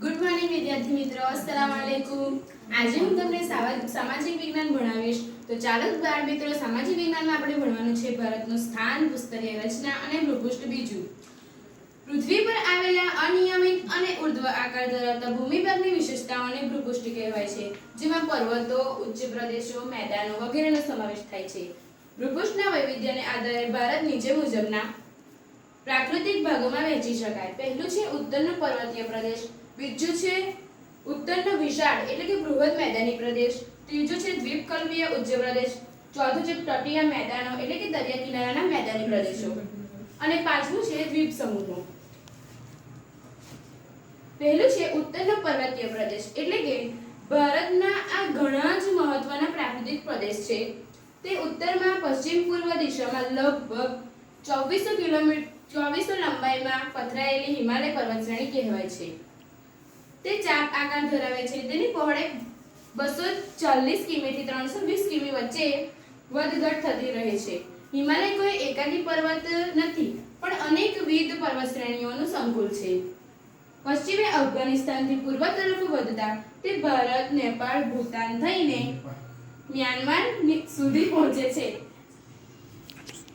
Good morning વિદ્યાર્થી મિત્રો, અસ્સલામ વાલેકુમ। આજે હું તમને સામાજિક વિજ્ઞાન ભણાવીશ। તો ચાલો બાળ મિત્રો, સામાજિક વિજ્ઞાનમાં આપણે ભણવાનું છે ભારતનું સ્થાન, ભૂસ્તરીય રચના અને ભૂપૃષ્ઠ બીજું। પૃથ્વી પર આવેલા અનિયમિત અને ઉર્ધ્વ આકાર ધરાવતા ભૂમિભાગની વિશેષતાઓને ભૂપૃષ્ઠ કહેવાય છે, જેમાં પર્વતો, ઉચ્ચ પ્રદેશો, મેદાનો વગેરેનો સમાવેશ થાય છે। ભૂપૃષ્ઠના વૈવિધ્યને આધારે ભારત નીચે મુજબના પ્રાકૃતિક ભાગોમાં વહેંચી શકાય। પહેલું છે ઉત્તરનો પર્વતીય પ્રદેશ, બીજું છે ઉત્તરનો વિશાળ એટલે કે બૃહદ મેદાની પ્રદેશ, ત્રીજું છે દ્વીપકલ્પીય ઉચ્ચ પ્રદેશ, ચોથું છે તટીય મેદાનો એટલે કે દરિયા કિનારાના મેદાની પ્રદેશો, અને પાંચમું છે દ્વીપ સમૂહો। પહેલું છે ઉત્તરનો પર્વતીય પ્રદેશ એટલે કે ભારતના આ ઘણા જ મહત્વના પ્રાકૃતિક પ્રદેશ છે। તે ઉત્તરમાં પશ્ચિમ પૂર્વ દિશામાં લગભગ 2400 લંબાઈમાં પથરાયેલી હિમાલય પર્વતશ્રેણી કહેવાય છે। તે ચાપ આકાર ધરાવે છે। તેની પહોળાઈ 240 કિમી થી 320 કિમી વચ્ચે વધઘટ થતી રહે છે। હિમાલય કોઈ એકાકી પર્વત નથી, પણ અનેકવિધ પર્વતશ્રેણીઓનું સંકુલ છે। પશ્ચિમે અફઘાનિસ્તાનથી પૂર્વ તરફ વધતા તે ભારત, નેપાળ, ભૂતાન થઈને મ્યાનમાર સુધી પહોંચે છે।